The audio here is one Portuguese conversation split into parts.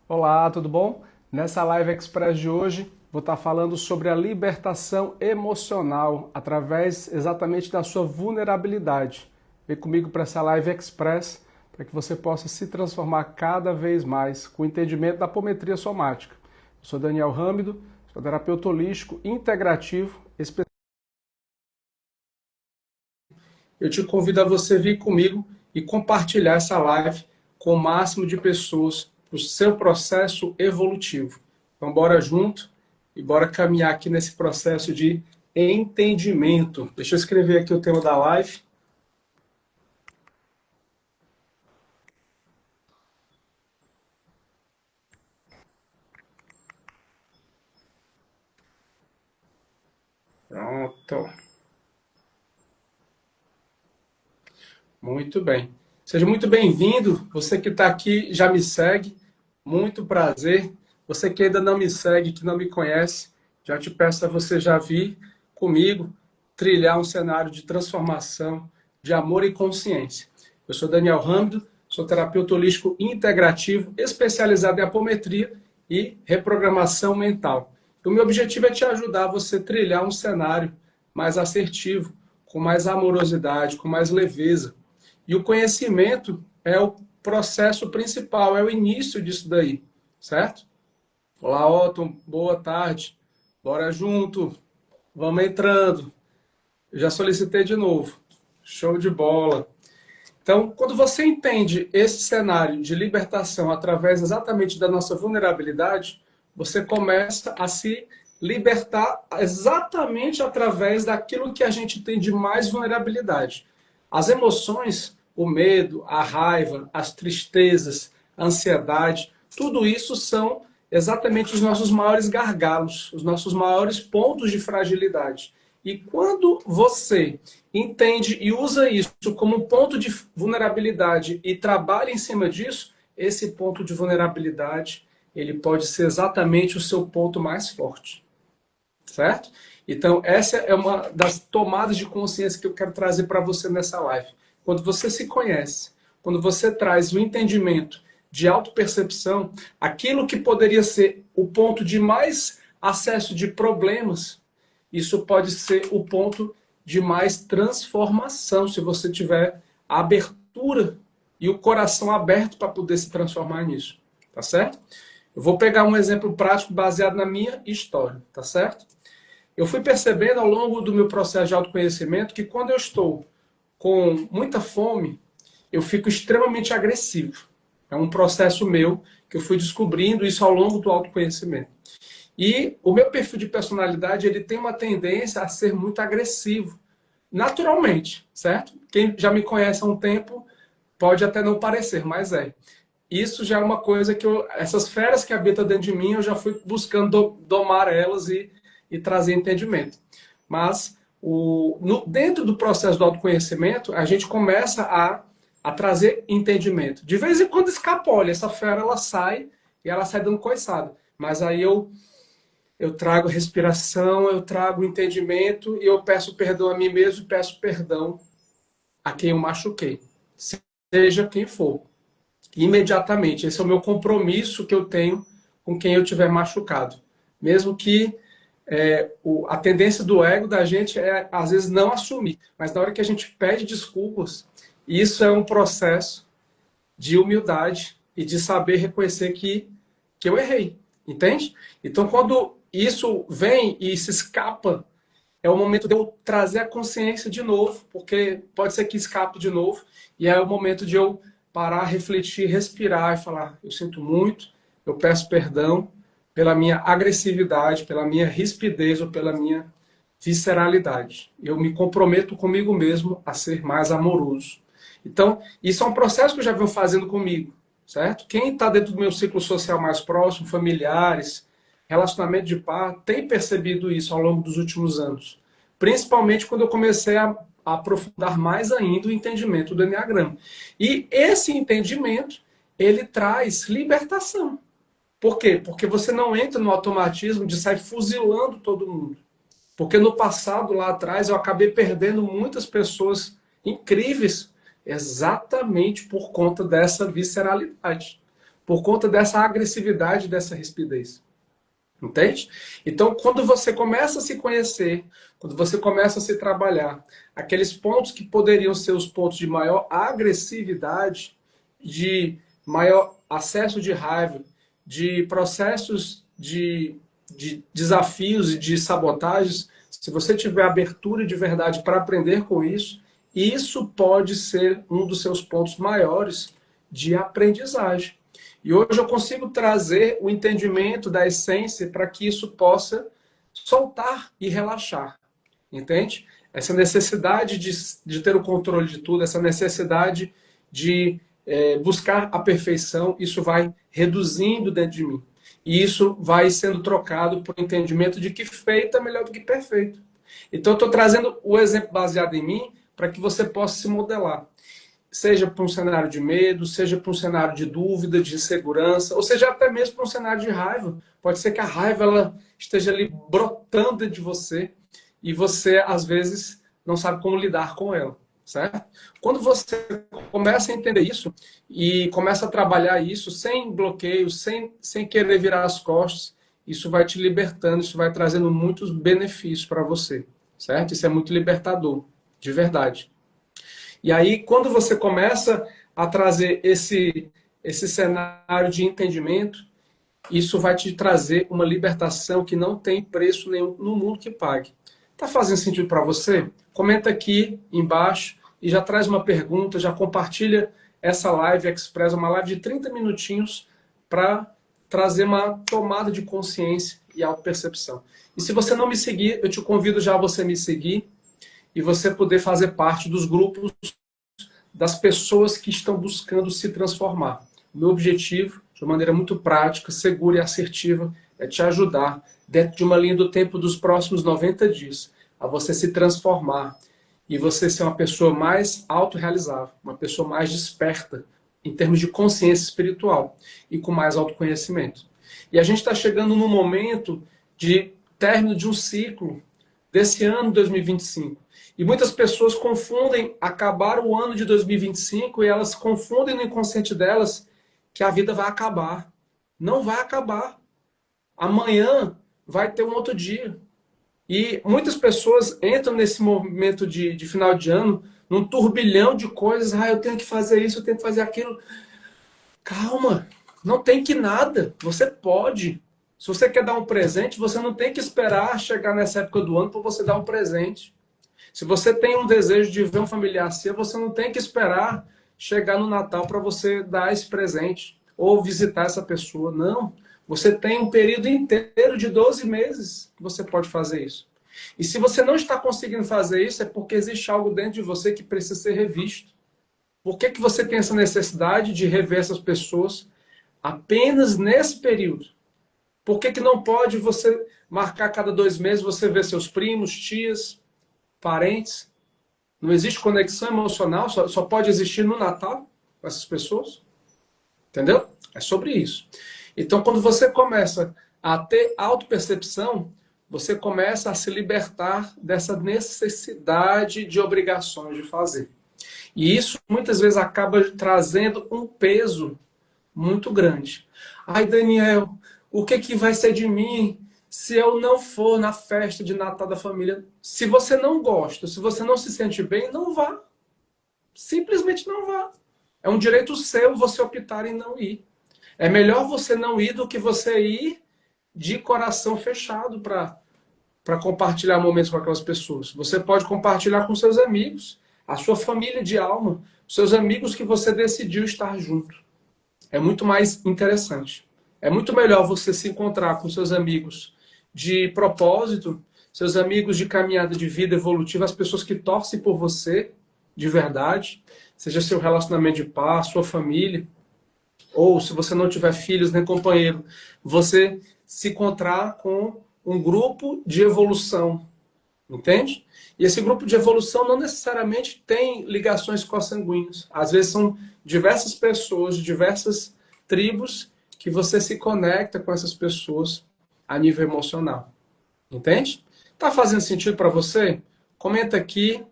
Olá, tudo bom? Nessa Live Express de hoje, vou estar falando sobre a libertação emocional através exatamente da sua vulnerabilidade. Vem comigo para essa Live Express para que você possa se transformar cada vez mais com o entendimento da apometria somática. Eu sou Daniel Râmido, sou terapeuta holístico integrativo. Eu te convido a você vir comigo e compartilhar essa live com o máximo de pessoas para o seu processo evolutivo. Então, bora junto e bora caminhar aqui nesse processo de entendimento. Deixa eu escrever aqui o tema da live. Pronto. Muito bem. Seja muito bem-vindo. Você que está aqui já me segue. Muito prazer. Você que ainda não me segue, que não me conhece, já te peço a você já vir comigo trilhar um cenário de transformação, de amor e consciência. Eu sou Daniel Râmido, sou terapeuta holístico integrativo, especializado em apometria e reprogramação mental. O meu objetivo é te ajudar a você trilhar um cenário mais assertivo, com mais amorosidade, com mais leveza. E o conhecimento é o processo principal, é o início disso daí, certo? Olá, Otton, boa tarde. Bora junto, vamos entrando. Eu já solicitei de novo. Show de bola. Então, quando você entende esse cenário de libertação através exatamente da nossa vulnerabilidade, você começa a se libertar exatamente através daquilo que a gente tem de mais vulnerabilidade. As emoções, o medo, a raiva, as tristezas, a ansiedade, tudo isso são exatamente os nossos maiores gargalos, os nossos maiores pontos de fragilidade. E quando você entende e usa isso como um ponto de vulnerabilidade e trabalha em cima disso, esse ponto de vulnerabilidade, ele pode ser exatamente o seu ponto mais forte. Certo? Então, essa é uma das tomadas de consciência que eu quero trazer para você nessa live. Quando você se conhece, quando você traz o entendimento de autopercepção, aquilo que poderia ser o ponto de mais acesso de problemas, isso pode ser o ponto de mais transformação, se você tiver a abertura e o coração aberto para poder se transformar nisso. Tá certo? Eu vou pegar um exemplo prático baseado na minha história, tá certo? Eu fui percebendo ao longo do meu processo de autoconhecimento que quando eu estou com muita fome, eu fico extremamente agressivo. É um processo meu que eu fui descobrindo isso ao longo do autoconhecimento. E o meu perfil de personalidade, ele tem uma tendência a ser muito agressivo, naturalmente, certo? Quem já me conhece há um tempo pode até não parecer, mas é. Isso já é uma coisa que essas feras que habitam dentro de mim, eu já fui buscando domar elas e trazer entendimento. Mas dentro do processo do autoconhecimento, a gente começa a trazer entendimento. De vez em quando escapa, olha, essa fera ela sai e ela sai dando coiçada. Mas aí eu trago respiração, eu trago entendimento e eu peço perdão a mim mesmo e peço perdão a quem eu machuquei. Seja quem for. Imediatamente. Esse é o meu compromisso que eu tenho com quem eu tiver machucado. Mesmo que a tendência do ego da gente é, às vezes, não assumir. Mas na hora que a gente pede desculpas, isso é um processo de humildade e de saber reconhecer que eu errei. Entende? Então, quando isso vem e se escapa, é o momento de eu trazer a consciência de novo, porque pode ser que escape de novo, e é o momento de eu parar, refletir, respirar e falar: eu sinto muito, eu peço perdão pela minha agressividade, pela minha rispidez ou pela minha visceralidade. Eu me comprometo comigo mesmo a ser mais amoroso. Então, isso é um processo que eu já venho fazendo comigo, certo? Quem está dentro do meu ciclo social mais próximo, familiares, relacionamento de par, tem percebido isso ao longo dos últimos anos. Principalmente quando eu comecei a aprofundar mais ainda o entendimento do Enneagrama. E esse entendimento, ele traz libertação. Por quê? Porque você não entra no automatismo de sair fuzilando todo mundo. Porque no passado, lá atrás, eu acabei perdendo muitas pessoas incríveis exatamente por conta dessa visceralidade. por conta dessa agressividade, dessa rispidez. Entende? Então, quando você começa a se conhecer, quando você começa a se trabalhar, aqueles pontos que poderiam ser os pontos de maior agressividade, de maior acesso de raiva, de processos de desafios e de sabotagens, se você tiver abertura de verdade para aprender com isso, isso pode ser um dos seus pontos maiores de aprendizagem. E hoje eu consigo trazer o entendimento da essência para que isso possa soltar e relaxar. Entende? Essa necessidade de ter o controle de tudo, essa necessidade de buscar a perfeição, isso vai reduzindo dentro de mim. E isso vai sendo trocado por entendimento de que feito é melhor do que perfeito. Então eu estou trazendo o exemplo baseado em mim para que você possa se modelar. Seja para um cenário de medo, seja para um cenário de dúvida, de insegurança, ou seja até mesmo para um cenário de raiva. Pode ser que a raiva ela esteja ali brotando dentro de você e você, às vezes, não sabe como lidar com ela, certo? Quando você começa a entender isso e começa a trabalhar isso sem bloqueio, sem querer virar as costas, isso vai te libertando, isso vai trazendo muitos benefícios para você, certo? Isso é muito libertador, de verdade. E aí, quando você começa a trazer esse cenário de entendimento, isso vai te trazer uma libertação que não tem preço nenhum no mundo que pague. Tá fazendo sentido para você? Comenta aqui embaixo e já traz uma pergunta, já compartilha essa live express, uma live de 30 minutinhos para trazer uma tomada de consciência e autopercepção. E se você não me seguir, eu te convido já a você me seguir e você poder fazer parte dos grupos das pessoas que estão buscando se transformar. O meu objetivo, de uma maneira muito prática, segura e assertiva, é te ajudar, dentro de uma linha do tempo dos próximos 90 dias, a você se transformar e você ser uma pessoa mais autorrealizável, uma pessoa mais desperta, em termos de consciência espiritual e com mais autoconhecimento. E a gente está chegando num momento de término de um ciclo desse ano 2025. E muitas pessoas confundem acabar o ano de 2025 e elas confundem no inconsciente delas que a vida vai acabar. Não vai acabar. Amanhã vai ter um outro dia. E muitas pessoas entram nesse movimento de final de ano num turbilhão de coisas. Ah, eu tenho que fazer isso, eu tenho que fazer aquilo. Calma, não tem que nada. Você pode. Se você quer dar um presente, você não tem que esperar chegar nessa época do ano para você dar um presente. Se você tem um desejo de ver um familiar seu, você não tem que esperar chegar no Natal para você dar esse presente ou visitar essa pessoa. Não. Você tem um período inteiro de 12 meses que você pode fazer isso. E se você não está conseguindo fazer isso, é porque existe algo dentro de você que precisa ser revisto. Por que você tem essa necessidade de rever essas pessoas apenas nesse período? Por que não pode você marcar cada 2 meses, você ver seus primos, tias, parentes? Não existe conexão emocional, só pode existir no Natal com essas pessoas? Entendeu? É sobre isso. Então, quando você começa a ter autopercepção, você começa a se libertar dessa necessidade de obrigações de fazer. E isso, muitas vezes, acaba trazendo um peso muito grande. Ai, Daniel, o que vai ser de mim se eu não for na festa de Natal da família? Se você não gosta, se você não se sente bem, não vá. Simplesmente não vá. É um direito seu você optar em não ir. É melhor você não ir do que você ir de coração fechado para compartilhar momentos com aquelas pessoas. Você pode compartilhar com seus amigos, a sua família de alma, seus amigos que você decidiu estar junto. É muito mais interessante. É muito melhor você se encontrar com seus amigos de propósito, seus amigos de caminhada de vida evolutiva, as pessoas que torcem por você de verdade, seja seu relacionamento de paz, sua família, ou se você não tiver filhos nem companheiro, você se encontrar com um grupo de evolução, entende? E esse grupo de evolução não necessariamente tem ligações consanguíneas. Às vezes são diversas pessoas, de diversas tribos, que você se conecta com essas pessoas a nível emocional. Entende? Tá fazendo sentido para você? Comenta aqui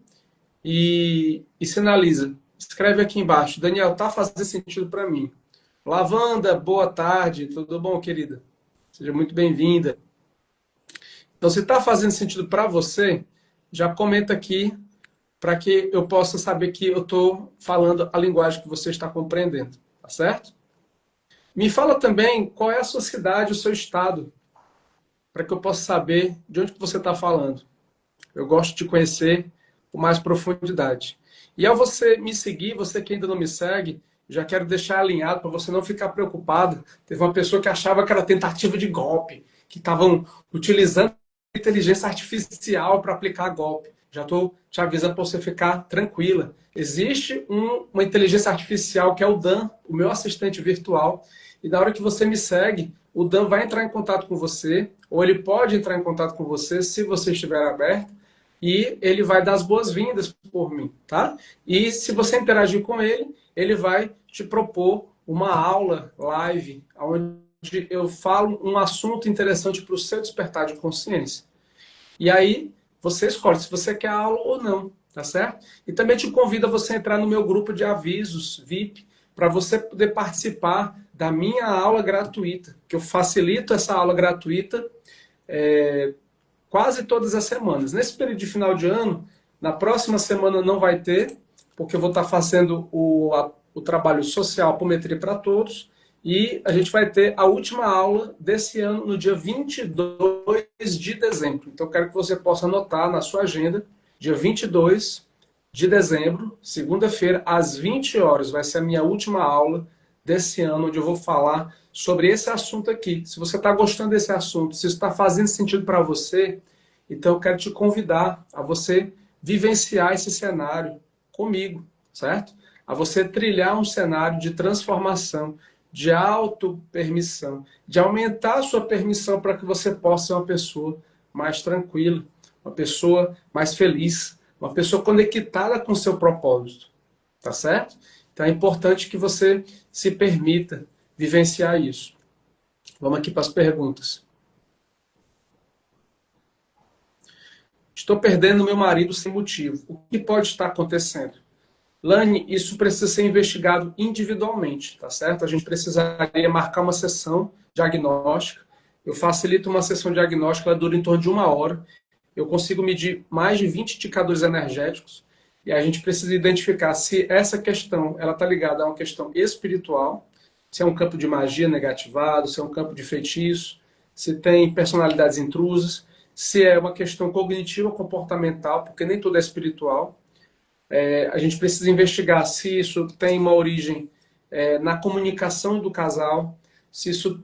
e sinaliza. Escreve aqui embaixo. Daniel, tá fazendo sentido para mim. Lavanda, boa tarde, tudo bom, querida? Seja muito bem-vinda. Então, se está fazendo sentido para você, já comenta aqui para que eu possa saber que eu estou falando a linguagem que você está compreendendo, tá certo? Me fala também qual é a sua cidade, o seu estado, para que eu possa saber de onde que você está falando. Eu gosto de conhecer com mais profundidade. E ao você me seguir, você que ainda não me segue, já quero deixar alinhado para você não ficar preocupado. Teve uma pessoa que achava que era tentativa de golpe, que estavam utilizando inteligência artificial para aplicar golpe. Já estou te avisando para você ficar tranquila. Existe uma inteligência artificial que é o Dan, o meu assistente virtual, e na hora que você me segue, o Dan vai entrar em contato com você, ou ele pode entrar em contato com você se você estiver aberto, e ele vai dar as boas-vindas por mim, tá? E se você interagir com ele, ele vai te propor uma aula live, onde eu falo um assunto interessante para o seu despertar de consciência. E aí você escolhe se você quer a aula ou não, tá certo? E também te convido a você entrar no meu grupo de avisos VIP, para você poder participar da minha aula gratuita, que eu facilito essa aula gratuita quase todas as semanas. Nesse período de final de ano, na próxima semana não vai ter, porque eu vou estar fazendo o trabalho social Apometria para Todos, e a gente vai ter a última aula desse ano no dia 22 de dezembro. Então, eu quero que você possa anotar na sua agenda, dia 22 de dezembro, segunda-feira, às 20 horas, vai ser a minha última aula desse ano, onde eu vou falar sobre esse assunto aqui. Se você está gostando desse assunto, se isso está fazendo sentido para você, então eu quero te convidar a você vivenciar esse cenário comigo, certo? A você trilhar um cenário de transformação, de auto-permissão, de aumentar a sua permissão para que você possa ser uma pessoa mais tranquila, uma pessoa mais feliz, uma pessoa conectada com o seu propósito, tá certo? Então é importante que você se permita vivenciar isso. Vamos aqui para as perguntas. Estou perdendo meu marido sem motivo. O que pode estar acontecendo? Lani, isso precisa ser investigado individualmente, tá certo? A gente precisaria marcar uma sessão diagnóstica. Eu facilito uma sessão diagnóstica, ela dura em torno de 1 hora. Eu consigo medir mais de 20 indicadores energéticos. E a gente precisa identificar se essa questão ela está ligada a uma questão espiritual, se é um campo de magia negativado, se é um campo de feitiço, se tem personalidades intrusas, se é uma questão cognitiva ou comportamental, porque nem tudo é espiritual. A gente precisa investigar se isso tem uma origem na comunicação do casal, se isso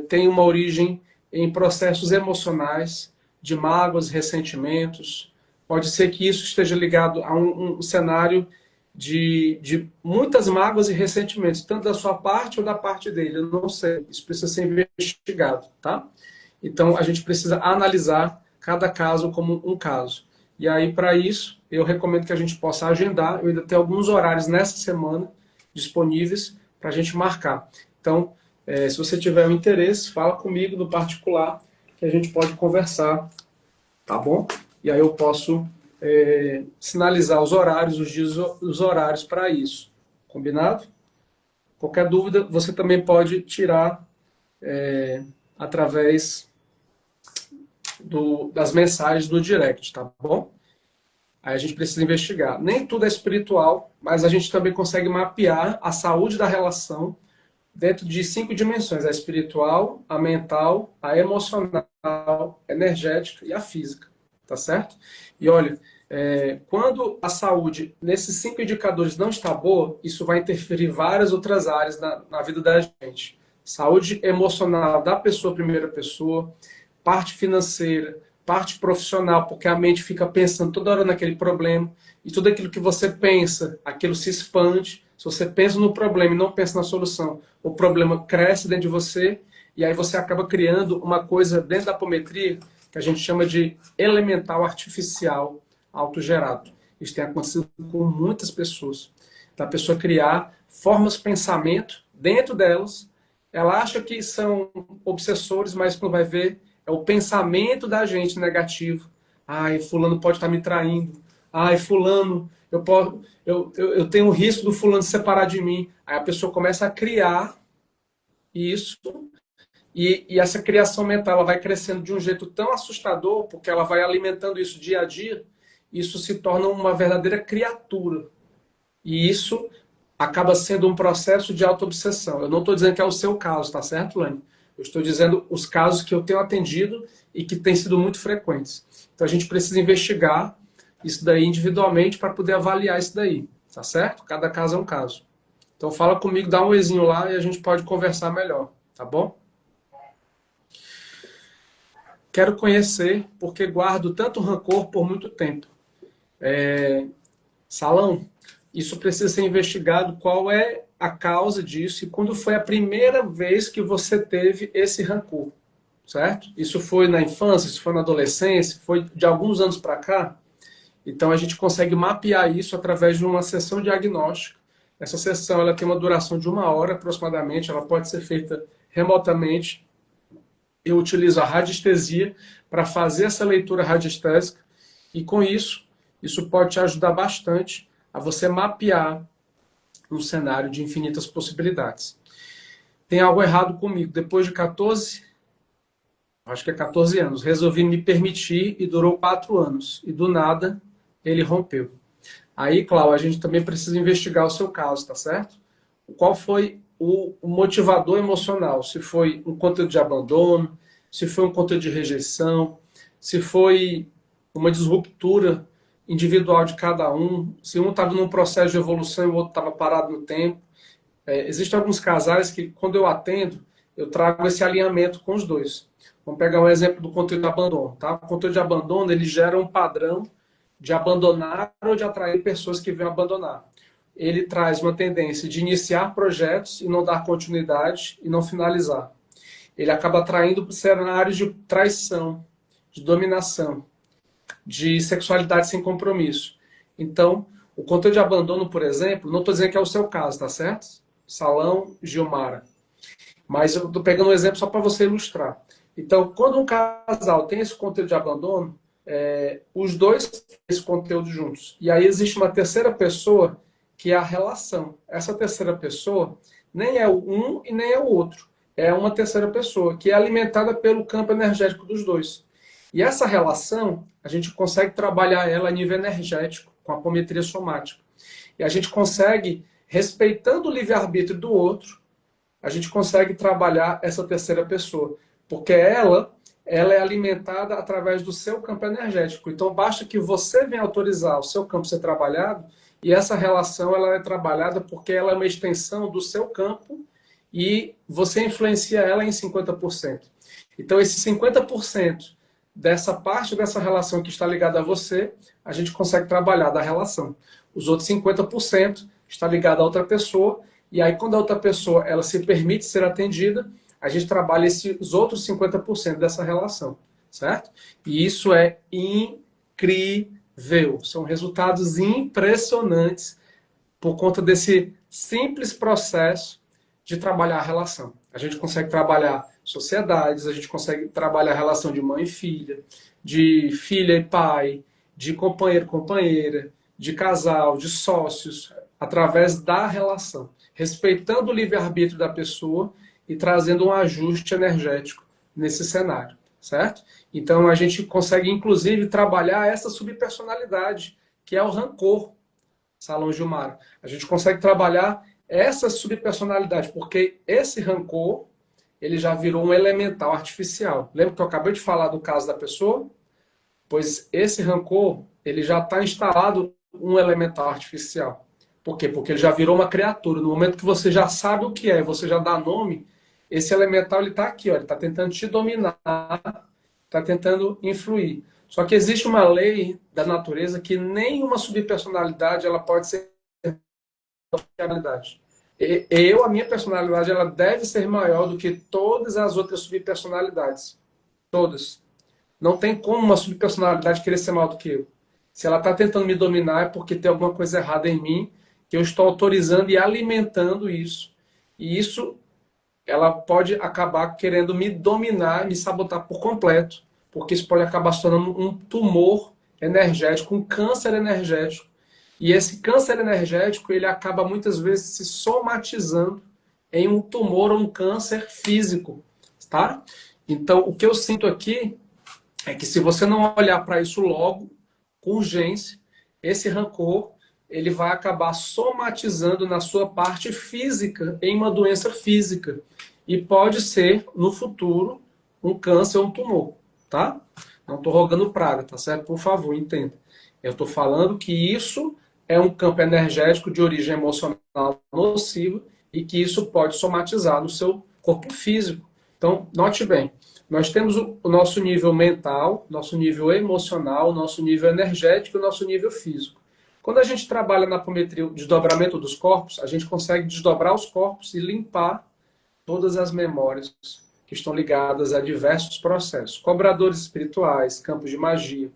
tem uma origem em processos emocionais, de mágoas, ressentimentos. Pode ser que isso esteja ligado a um cenário de muitas mágoas e ressentimentos, tanto da sua parte ou da parte dele. Eu não sei. Isso precisa ser investigado, tá? Então, a gente precisa analisar cada caso como um caso. E aí, para isso, eu recomendo que a gente possa agendar. Eu ainda tenho alguns horários nessa semana disponíveis para a gente marcar. Então, se você tiver um interesse, fala comigo no particular, que a gente pode conversar, tá bom? E aí eu posso sinalizar os horários, os dias, os horários para isso. Combinado? Qualquer dúvida, você também pode tirar através das mensagens do direct, tá bom? Aí a gente precisa investigar. Nem tudo é espiritual, mas a gente também consegue mapear a saúde da relação dentro de 5 dimensões: a espiritual, a mental, a emocional, a energética e a física, tá certo? E olha, quando a saúde nesses 5 indicadores não está boa, isso vai interferir em várias outras áreas na vida da gente. Saúde emocional da pessoa, primeira pessoa, parte financeira, parte profissional, porque a mente fica pensando toda hora naquele problema, e tudo aquilo que você pensa, aquilo se expande. Se você pensa no problema e não pensa na solução, o problema cresce dentro de você, e aí você acaba criando uma coisa dentro da apometria que a gente chama de elemental artificial autogerado. Isso tem acontecido com muitas pessoas. Da pessoa criar formas de pensamento dentro delas, ela acha que são obsessores, mas quando vai ver, é o pensamento da gente negativo. Ai, fulano pode estar me traindo. Ai, fulano, eu tenho o risco do fulano se separar de mim. Aí a pessoa começa a criar E isso e essa criação mental ela vai crescendo de um jeito tão assustador, porque ela vai alimentando isso dia a dia, isso se torna uma verdadeira criatura. E isso acaba sendo um processo de autoobsessão. Eu não estou dizendo que é o seu caso, tá certo, Lani? Eu estou dizendo os casos que eu tenho atendido e que têm sido muito frequentes. Então a gente precisa investigar isso daí individualmente para poder avaliar isso daí, tá certo? Cada caso é um caso. Então fala comigo, dá um oizinho lá e a gente pode conversar melhor, tá bom? Quero conhecer porque guardo tanto rancor por muito tempo. Salão, isso precisa ser investigado, qual é a causa disso e quando foi a primeira vez que você teve esse rancor, certo? Isso foi na infância, isso foi na adolescência, foi de alguns anos para cá? Então a gente consegue mapear isso através de uma sessão diagnóstica. Essa sessão ela tem uma duração de 1 hora aproximadamente, ela pode ser feita remotamente. Eu utilizo a radiestesia para fazer essa leitura radiestésica e com isso, isso pode te ajudar bastante a você mapear um cenário de infinitas possibilidades. Tem algo errado comigo. Depois de 14, acho que é 14 anos, resolvi me permitir e durou 4 anos. E do nada, ele rompeu. Aí, Cláudio, a gente também precisa investigar o seu caso, tá certo? Qual foi o motivador emocional? Se foi um conteúdo de abandono, se foi um conteúdo de rejeição, se foi uma disruptura individual de cada um, se um estava num processo de evolução e o outro estava parado no tempo. Existem alguns casais que, quando eu atendo, eu trago esse alinhamento com os dois. Vamos pegar um exemplo do conteúdo de abandono. Tá? O conteúdo de abandono ele gera um padrão de abandonar ou de atrair pessoas que vêm abandonar. Ele traz uma tendência de iniciar projetos e não dar continuidade e não finalizar. Ele acaba atraindo cenários de traição, de dominação, de sexualidade sem compromisso. Então, o conteúdo de abandono, por exemplo, não estou dizendo que é o seu caso, tá certo? Salão, Gilmara. Mas eu estou pegando um exemplo só para você ilustrar. Então, quando um casal tem esse conteúdo de abandono, os dois têm esse conteúdo juntos. E aí existe uma terceira pessoa que é a relação. Essa terceira pessoa nem é o um e nem é o outro. É uma terceira pessoa que é alimentada pelo campo energético dos dois. E essa relação, a gente consegue trabalhar ela a nível energético, com a apometria somática. E a gente consegue, respeitando o livre-arbítrio do outro, a gente consegue trabalhar essa terceira pessoa. Porque ela é alimentada através do seu campo energético. Então, basta que você venha autorizar o seu campo ser trabalhado e essa relação ela é trabalhada porque ela é uma extensão do seu campo e você influencia ela em 50%. Então, esse 50% dessa parte dessa relação que está ligada a você, a gente consegue trabalhar da relação. Os outros 50% está ligado a outra pessoa e aí, quando a outra pessoa ela se permite ser atendida, a gente trabalha esses outros 50% dessa relação, certo? E isso é incrível. São resultados impressionantes por conta desse simples processo de trabalhar a relação. A gente consegue trabalhar sociedades, a gente consegue trabalhar a relação de mãe e filha, de filha e pai, de companheiro e companheira, de casal, de sócios, através da relação, respeitando o livre-arbítrio da pessoa e trazendo um ajuste energético nesse cenário, certo? Então a gente consegue, inclusive, trabalhar essa subpersonalidade, que é o rancor, Salão Gilmar. A gente consegue trabalhar essa subpersonalidade, porque esse rancor, ele já virou um elemental artificial. Lembra que eu acabei de falar do caso da pessoa? Pois esse rancor, ele já está instalado um elemental artificial. Por quê? Porque ele já virou uma criatura. No momento que você já sabe o que é, você já dá nome, esse elemental ele está aqui, ó, ele está tentando te dominar, está tentando influir. Só que existe uma lei da natureza que nenhuma subpersonalidade ela pode ser personalidade. A minha personalidade, ela deve ser maior do que todas as outras subpersonalidades. Todas. Não tem como uma subpersonalidade querer ser maior do que eu. Se ela está tentando me dominar é porque tem alguma coisa errada em mim, que eu estou autorizando e alimentando isso. E isso, ela pode acabar querendo me dominar, me sabotar por completo, porque isso pode acabar se tornando um tumor energético, um câncer energético. E esse câncer energético, ele acaba muitas vezes se somatizando em um tumor ou um câncer físico, tá? Então, o que eu sinto aqui é que se você não olhar para isso logo, com urgência, esse rancor ele vai acabar somatizando na sua parte física, em uma doença física. E pode ser, no futuro, um câncer ou um tumor, tá? Não estou rogando praga, tá certo? Por favor, entenda. Eu estou falando que isso é um campo energético de origem emocional nociva e que isso pode somatizar no seu corpo físico. Então, note bem, nós temos o nosso nível mental, nosso nível emocional, nosso nível energético e o nosso nível físico. Quando a gente trabalha na apometria, o desdobramento dos corpos, a gente consegue desdobrar os corpos e limpar todas as memórias que estão ligadas a diversos processos. Cobradores espirituais, campos de magia,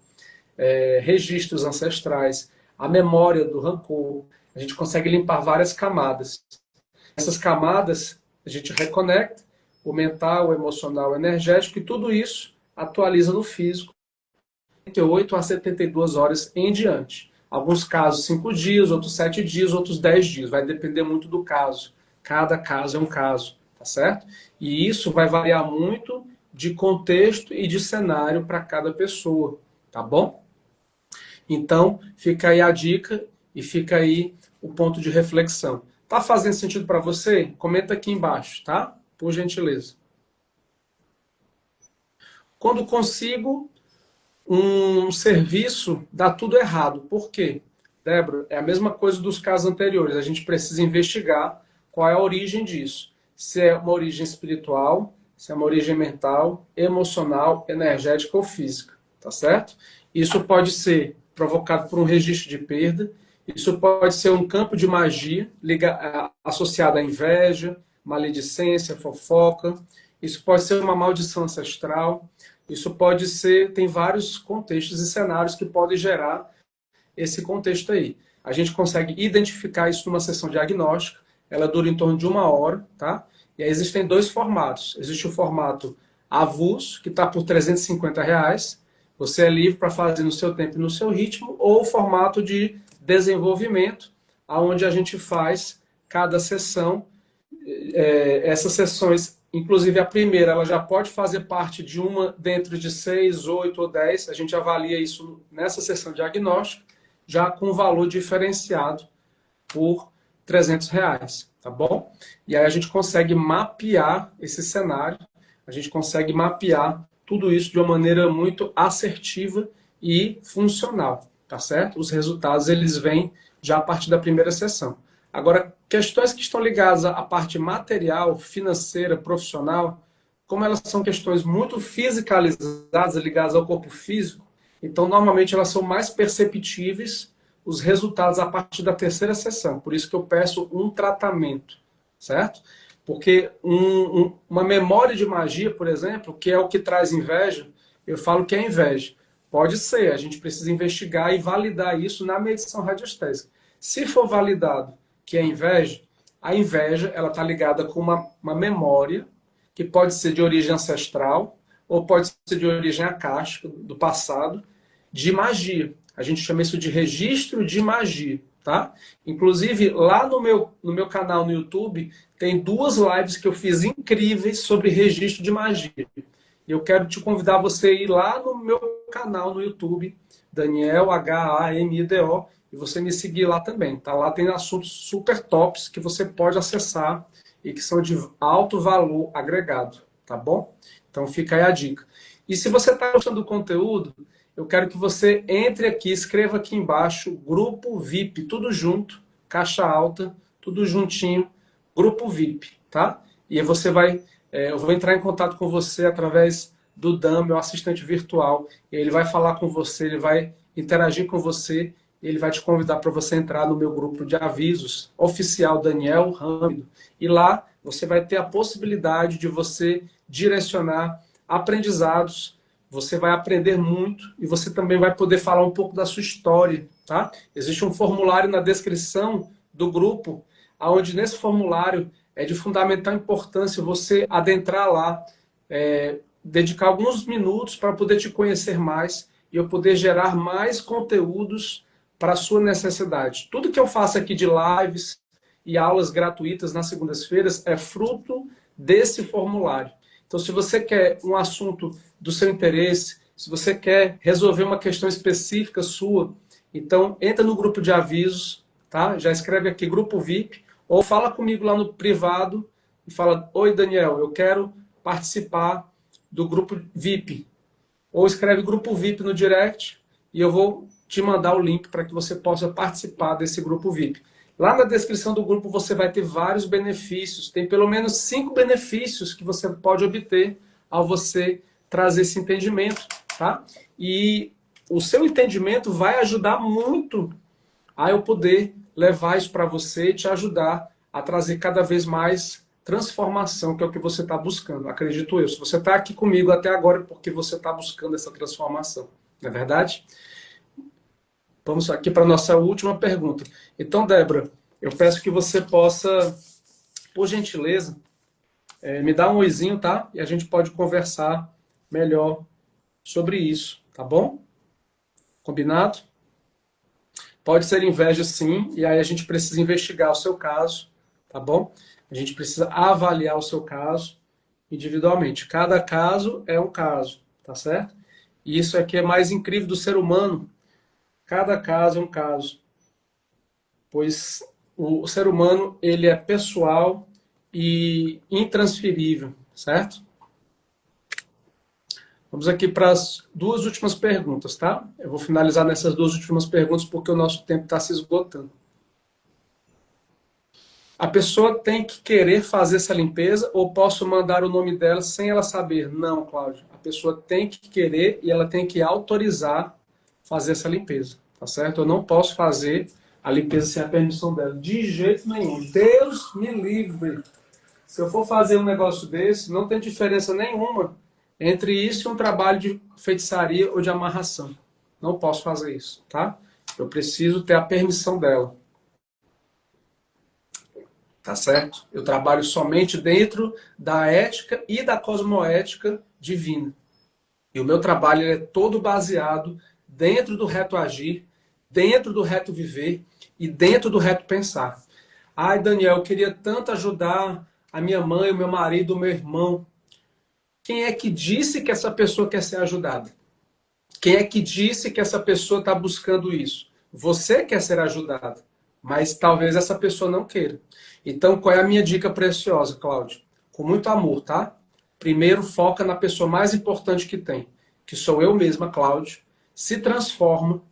registros ancestrais, a memória do rancor. A gente consegue limpar várias camadas. Essas camadas a gente reconecta, o mental, o emocional, o energético, e tudo isso atualiza no físico, 48 a 72 horas em diante. Alguns casos 5 dias, outros 7 dias, outros 10 dias. Vai depender muito do caso. Cada caso é um caso, tá certo? E isso vai variar muito de contexto e de cenário para cada pessoa, tá bom? Então, fica aí a dica e fica aí o ponto de reflexão. Tá fazendo sentido para você? Comenta aqui embaixo, tá? Por gentileza. Quando consigo um serviço, dá tudo errado. Por quê? Débora, é a mesma coisa dos casos anteriores. A gente precisa investigar qual é a origem disso. Se é uma origem espiritual, se é uma origem mental, emocional, energética ou física. Tá certo? Isso pode ser provocado por um registro de perda. Isso pode ser um campo de magia associado à inveja, maledicência, fofoca. Isso pode ser uma maldição ancestral. Isso pode ser, tem vários contextos e cenários que podem gerar esse contexto aí. A gente consegue identificar isso numa sessão diagnóstica, ela dura em torno de 1 hora, tá? E aí existem 2 formatos. Existe o formato avulso, que está por R$ 350, você é livre para fazer no seu tempo e no seu ritmo, ou o formato de desenvolvimento, onde a gente faz cada sessão. Essas sessões, inclusive a primeira, ela já pode fazer parte de uma dentro de 6, 8 ou 10. A gente avalia isso nessa sessão diagnóstica, já com valor diferenciado por R$ 300, tá bom? E aí a gente consegue mapear esse cenário, a gente consegue mapear tudo isso de uma maneira muito assertiva e funcional, tá certo? Os resultados, eles vêm já a partir da primeira sessão. Agora, questões que estão ligadas à parte material, financeira, profissional, como elas são questões muito fisicalizadas, ligadas ao corpo físico, então normalmente elas são mais perceptíveis os resultados a partir da terceira sessão. Por isso que eu peço um tratamento, certo? Porque uma memória de magia, por exemplo, que é o que traz inveja, eu falo que é inveja. Pode ser, a gente precisa investigar e validar isso na medição radiestésica. Se for validado que é inveja, a inveja ela está ligada com uma memória que pode ser de origem ancestral ou pode ser de origem acástica, do passado, de magia. A gente chama isso de registro de magia, tá? Inclusive, lá no meu canal no YouTube, tem 2 lives que eu fiz incríveis sobre registro de magia. E eu quero te convidar você a ir lá no meu canal no YouTube, Daniel Hamido, e você me seguir lá também, tá? Lá tem assuntos super tops que você pode acessar e que são de alto valor agregado, tá bom? Então fica aí a dica. E se você está gostando do conteúdo, eu quero que você entre aqui, escreva aqui embaixo, Grupo VIP, tudo junto, caixa alta, tudo juntinho, Grupo VIP, tá? E aí você vai, eu vou entrar em contato com você através do Dan, meu assistente virtual, e ele vai falar com você, ele vai interagir com você, ele vai te convidar para você entrar no meu grupo de avisos oficial Daniel Hamido. E lá você vai ter a possibilidade de você direcionar aprendizados, você vai aprender muito e você também vai poder falar um pouco da sua história, tá? Existe um formulário na descrição do grupo, onde nesse formulário é de fundamental importância você adentrar lá, dedicar alguns minutos para poder te conhecer mais e eu poder gerar mais conteúdos para a sua necessidade. Tudo que eu faço aqui de lives, e aulas gratuitas nas segundas-feiras é fruto desse formulário. Então, se você quer um assunto do seu interesse, se você quer resolver uma questão específica sua, então entra no grupo de avisos, tá? Já escreve aqui grupo VIP, ou fala comigo lá no privado e fala: oi, Daniel, eu quero participar do grupo VIP. Ou escreve grupo VIP no direct e eu vou te mandar o link para que você possa participar desse grupo VIP. Lá na descrição do grupo você vai ter vários benefícios. Tem pelo menos 5 benefícios que você pode obter ao você trazer esse entendimento, tá? E o seu entendimento vai ajudar muito a eu poder levar isso para você e te ajudar a trazer cada vez mais transformação, que é o que você está buscando, acredito eu. Se você está aqui comigo até agora é porque você está buscando essa transformação, não é verdade? Vamos aqui para a nossa última pergunta. Então, Débora, eu peço que você possa, por gentileza, me dar um oizinho, tá? E a gente pode conversar melhor sobre isso, tá bom? Combinado? Pode ser inveja, sim, e aí a gente precisa investigar o seu caso, tá bom? A gente precisa avaliar o seu caso individualmente. Cada caso é um caso, tá certo? E isso aqui é mais incrível do ser humano. Cada caso é um caso. Pois o ser humano, ele é pessoal e intransferível, certo? Vamos aqui para as 2 últimas perguntas, tá? Eu vou finalizar nessas 2 últimas perguntas porque o nosso tempo está se esgotando. A pessoa tem que querer fazer essa limpeza ou posso mandar o nome dela sem ela saber? Não, Cláudio. A pessoa tem que querer e ela tem que autorizar fazer essa limpeza, tá certo? Eu não posso fazer a limpeza sem a permissão dela, de jeito nenhum. Deus me livre. Se eu for fazer um negócio desse, não tem diferença nenhuma entre isso e um trabalho de feitiçaria ou de amarração. Não posso fazer isso, tá? Eu preciso ter a permissão dela. Tá certo? Eu trabalho somente dentro da ética e da cosmoética divina. E o meu trabalho é todo baseado dentro do reto agir, dentro do reto viver e dentro do reto pensar. Ai, Daniel, eu queria tanto ajudar a minha mãe, o meu marido, o meu irmão. Quem é que disse que essa pessoa quer ser ajudada? Quem é que disse que essa pessoa está buscando isso? Você quer ser ajudado, mas talvez essa pessoa não queira. Então, qual é a minha dica preciosa, Cláudio? Com muito amor, tá? Primeiro, foca na pessoa mais importante que tem, que sou eu mesma, Cláudio. Se transforma.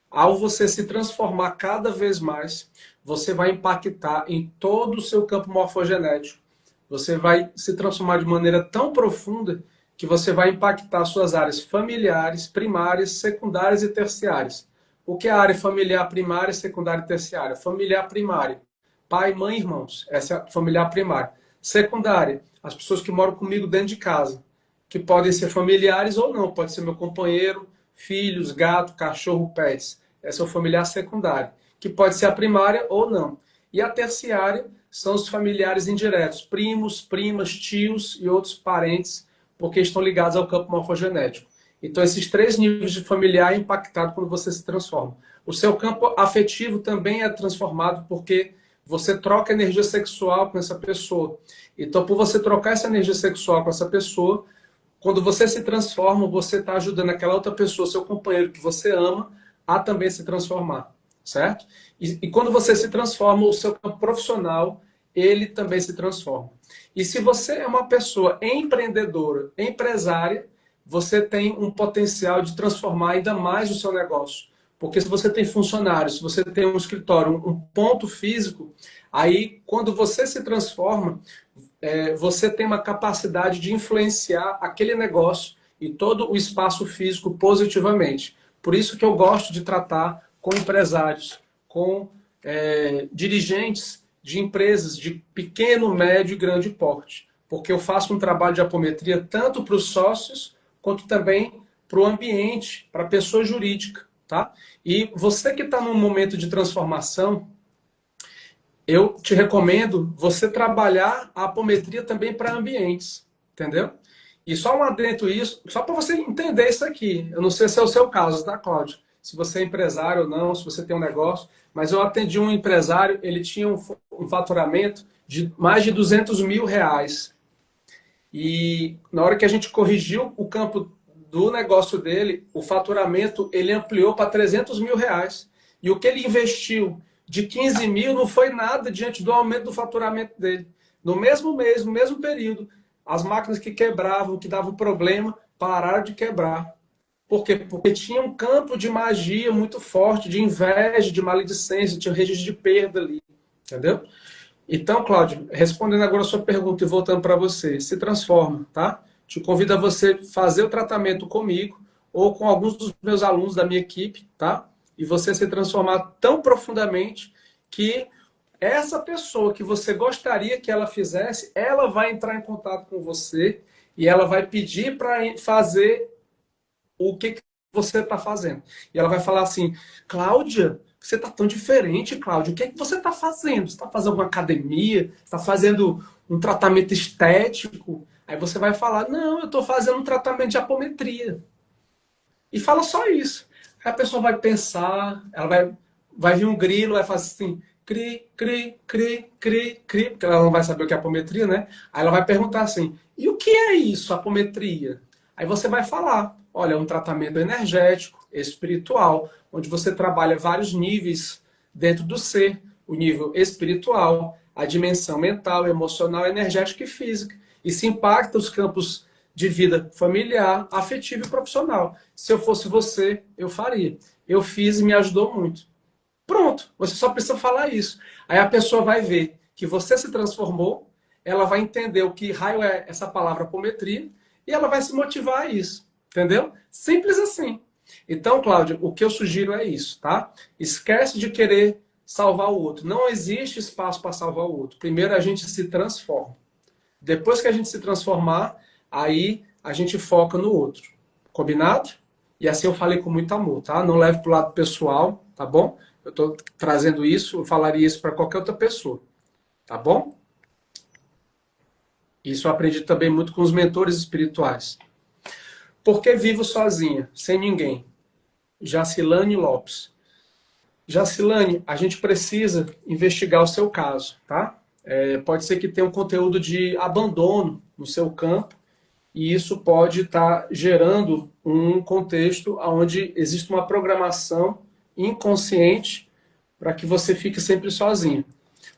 Ao você se transformar cada vez mais, você vai impactar em todo o seu campo morfogenético. Você vai se transformar de maneira tão profunda que você vai impactar suas áreas familiares, primárias, secundárias e terciárias. O que é a área familiar primária, secundária e terciária? Familiar primária. Pai, mãe, irmãos. Essa é a familiar primária. Secundária. As pessoas que moram comigo dentro de casa. Que podem ser familiares ou não. Pode ser meu companheiro, filhos, gato, cachorro, pets. Essa é o familiar secundário. Que pode ser a primária ou não. E a terciária são os familiares indiretos. Primos, primas, tios e outros parentes, porque estão ligados ao campo morfogenético. Então, esses 3 níveis de familiar é impactado quando você se transforma. O seu campo afetivo também é transformado porque você troca energia sexual com essa pessoa. Então, por você trocar essa energia sexual com essa pessoa, quando você se transforma, você está ajudando aquela outra pessoa, seu companheiro que você ama, a também se transformar, certo? E quando você se transforma, o seu campo profissional, ele também se transforma. E se você é uma pessoa empreendedora, empresária, você tem um potencial de transformar ainda mais o seu negócio. Porque se você tem funcionários, se você tem um escritório, um ponto físico, aí quando você se transforma, você tem uma capacidade de influenciar aquele negócio e todo o espaço físico positivamente. Por isso que eu gosto de tratar com empresários, com dirigentes de empresas de pequeno, médio e grande porte. Porque eu faço um trabalho de apometria tanto para os sócios, quanto também para o ambiente, para a pessoa jurídica. Tá? E você que está num momento de transformação, eu te recomendo você trabalhar a apometria também para ambientes, entendeu? E só um adendo isso, só para você entender isso aqui. Eu não sei se é o seu caso, tá, Cláudio? se você é empresário ou não, se você tem um negócio, mas eu atendi um empresário, ele tinha um faturamento de mais de R$ 200 mil. E na hora que a gente corrigiu o campo do negócio dele, o faturamento ele ampliou para R$ 300 mil. E o que ele investiu de 15 mil não foi nada diante do aumento do faturamento dele. No mesmo mês, no mesmo período, as máquinas que quebravam, que davam problema, pararam de quebrar. Por quê? Porque tinha um campo de magia muito forte, de inveja, de maledicência, tinha um registro de perda ali. Entendeu? Então, Cláudio, respondendo agora a sua pergunta e voltando para você, se transforma, tá? Te convido a você fazer o tratamento comigo ou com alguns dos meus alunos da minha equipe, tá? E você se transformar tão profundamente que essa pessoa que você gostaria que ela fizesse, ela vai entrar em contato com você e ela vai pedir para fazer o que você está fazendo. E ela vai falar assim, Cláudia, você está tão diferente, Cláudia. O que é que você está fazendo? Você está fazendo uma academia? Está fazendo um tratamento estético? Aí você vai falar, não, eu estou fazendo um tratamento de apometria. E fala só isso. Aí a pessoa vai pensar, ela vai vir um grilo, vai fazer assim, cri, cri, cri, cri, cri, porque ela não vai saber o que é apometria, né? Aí ela vai perguntar assim, e o que é isso, apometria? Aí você vai falar, olha, é um tratamento energético, espiritual, onde você trabalha vários níveis dentro do ser, o nível espiritual, a dimensão mental, emocional, energética e física. E se impacta os campos de vida familiar, afetivo e profissional. Se eu fosse você, eu faria. Eu fiz e me ajudou muito. Pronto, você só precisa falar isso. Aí a pessoa vai ver que você se transformou, ela vai entender o que raio é essa palavra apometria e ela vai se motivar a isso. Entendeu? Simples assim. Então, Cláudio, o que eu sugiro é isso, tá? Esquece de querer salvar o outro. Não existe espaço para salvar o outro. Primeiro a gente se transforma. Depois que a gente se transformar, aí a gente foca no outro. Combinado? E assim eu falei com muito amor, tá? Não leve pro lado pessoal, tá bom? Eu tô trazendo isso, eu falaria isso para qualquer outra pessoa, tá bom? Isso eu aprendi também muito com os mentores espirituais. Por que vivo sozinha, sem ninguém? Jacilane Lopes. Jacilane, a gente precisa investigar o seu caso, tá? Pode ser que tenha um conteúdo de abandono no seu campo e isso pode estar gerando um contexto onde existe uma programação inconsciente para que você fique sempre sozinho.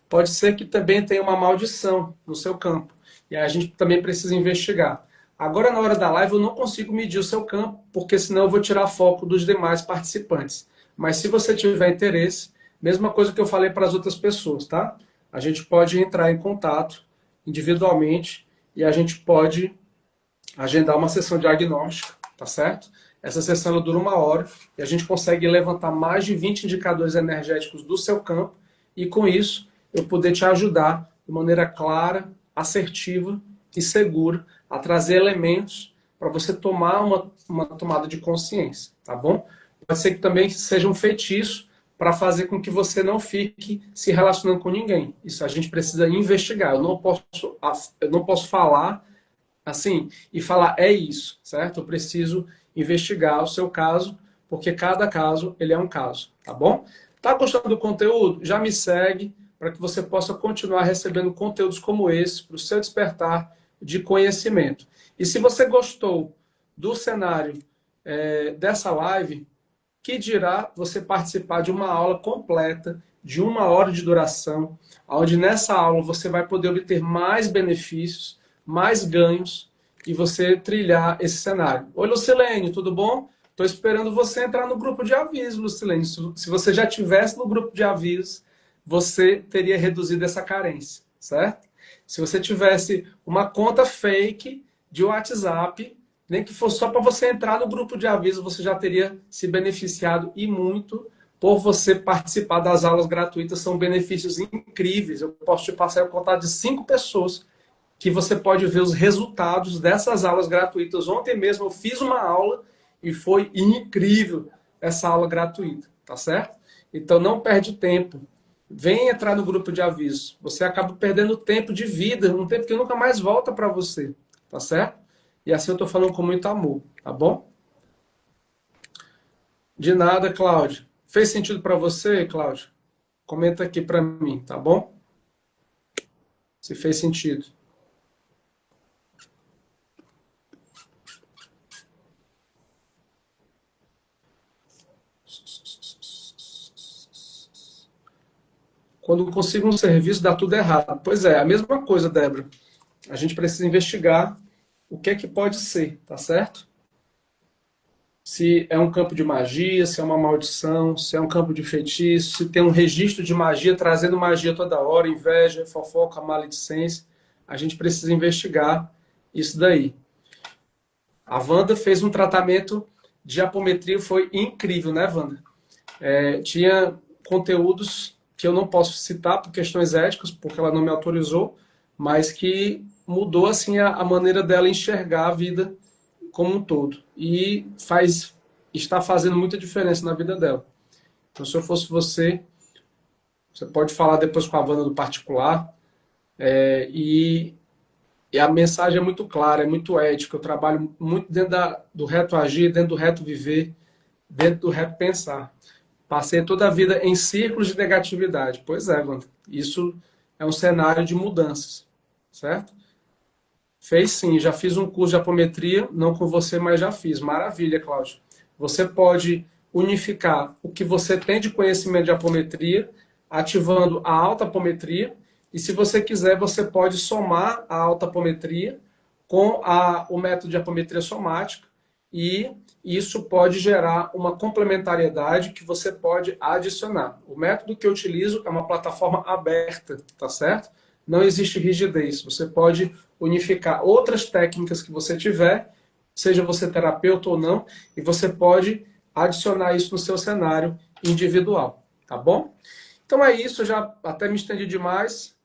Pode ser que também tenha uma maldição no seu campo e a gente também precisa investigar. Agora, na hora da live, eu não consigo medir o seu campo, porque senão eu vou tirar foco dos demais participantes. Mas se você tiver interesse, mesma coisa que eu falei para as outras pessoas, tá? A gente pode entrar em contato individualmente e a gente pode agendar uma sessão diagnóstica, tá certo? Essa sessão ela dura 1 hora e a gente consegue levantar mais de 20 indicadores energéticos do seu campo e com isso eu poder te ajudar de maneira clara, assertiva e segura a trazer elementos para você tomar uma tomada de consciência, tá bom? Pode ser que também seja um feitiço para fazer com que você não fique se relacionando com ninguém. Isso a gente precisa investigar. Eu não posso falar assim e falar é isso, certo? Eu preciso investigar o seu caso, porque cada caso ele é um caso, tá bom? Tá gostando do conteúdo? Já me segue para que você possa continuar recebendo conteúdos como esse para o seu despertar de conhecimento. E se você gostou do cenário dessa live, que dirá você participar de uma aula completa, de 1 hora de duração, onde nessa aula você vai poder obter mais benefícios, mais ganhos, e você trilhar esse cenário. Oi, Lucilene, tudo bom? Estou esperando você entrar no grupo de aviso, Lucilene. Se você já estivesse no grupo de avisos, você teria reduzido essa carência, certo? Se você tivesse uma conta fake de WhatsApp, nem que fosse só para você entrar no grupo de aviso, você já teria se beneficiado e muito por você participar das aulas gratuitas. São benefícios incríveis. Eu posso te passar o contato de 5 pessoas que você pode ver os resultados dessas aulas gratuitas. Ontem mesmo eu fiz uma aula e foi incrível essa aula gratuita, tá certo? Então não perde tempo. Vem entrar no grupo de aviso. Você acaba perdendo tempo de vida, um tempo que nunca mais volta para você, tá certo? E assim eu estou falando com muito amor, tá bom? De nada, Cláudio. Fez sentido para você, Cláudio? Comenta aqui para mim, tá bom? Se fez sentido. Quando consigo um serviço, dá tudo errado. Pois é, a mesma coisa, Débora. A gente precisa investigar o que é que pode ser, tá certo? Se é um campo de magia, se é uma maldição, se é um campo de feitiço, se tem um registro de magia trazendo magia toda hora, inveja, fofoca, maledicência. A gente precisa investigar isso daí. A Wanda fez um tratamento de apometria, foi incrível, né, Wanda? Tinha conteúdos que eu não posso citar por questões éticas, porque ela não me autorizou, mas que mudou assim a maneira dela enxergar a vida como um todo. E está fazendo muita diferença na vida dela. Então, se eu fosse você, você pode falar depois com a Wanda do particular. E a mensagem é muito clara, é muito ética. Eu trabalho muito dentro do reto agir, dentro do reto viver, dentro do reto pensar. Passei toda a vida em círculos de negatividade. Pois é, Wanda. Isso é um cenário de mudanças, certo? Fez sim, já fiz um curso de apometria, não com você, mas já fiz. Maravilha, Cláudio. Você pode unificar o que você tem de conhecimento de apometria, ativando a alta apometria, e se você quiser, você pode somar a alta apometria com o método de apometria somática, e isso pode gerar uma complementariedade que você pode adicionar. O método que eu utilizo é uma plataforma aberta, tá certo? Não existe rigidez. Você pode unificar outras técnicas que você tiver, seja você terapeuta ou não, e você pode adicionar isso no seu cenário individual, tá bom? Então é isso, eu já até me estendi demais.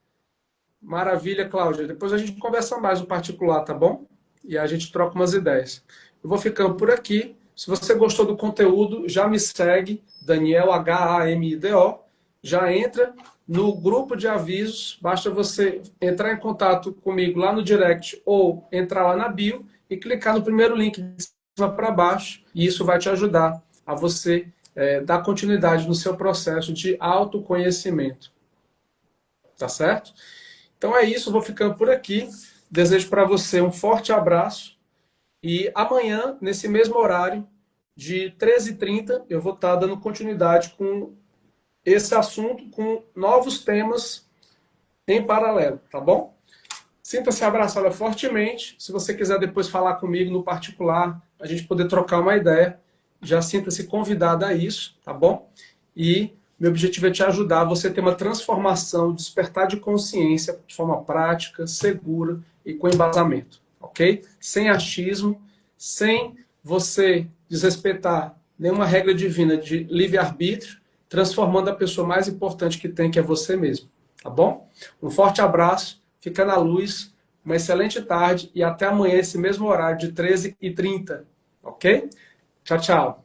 Maravilha, Cláudia. Depois a gente conversa mais no particular, tá bom? E a gente troca umas ideias. Eu vou ficando por aqui. Se você gostou do conteúdo, já me segue, Daniel Hamido. Já entra no grupo de avisos. Basta você entrar em contato comigo lá no direct ou entrar lá na bio e clicar no primeiro link de cima para baixo. E isso vai te ajudar a você dar continuidade no seu processo de autoconhecimento. Tá certo? Então é isso, vou ficando por aqui. Desejo para você um forte abraço. E amanhã, nesse mesmo horário, de 13h30, eu vou estar dando continuidade com esse assunto, com novos temas em paralelo, tá bom? Sinta-se abraçada fortemente. Se você quiser depois falar comigo no particular, a gente poder trocar uma ideia, já sinta-se convidada a isso, tá bom? E meu objetivo é te ajudar a você ter uma transformação, despertar de consciência de forma prática, segura e com embasamento, ok? Sem achismo, sem você desrespeitar nenhuma regra divina de livre-arbítrio, transformando a pessoa mais importante que tem, que é você mesmo, tá bom? Um forte abraço, fica na luz, uma excelente tarde e até amanhã, esse mesmo horário de 13h30, ok? Tchau, tchau.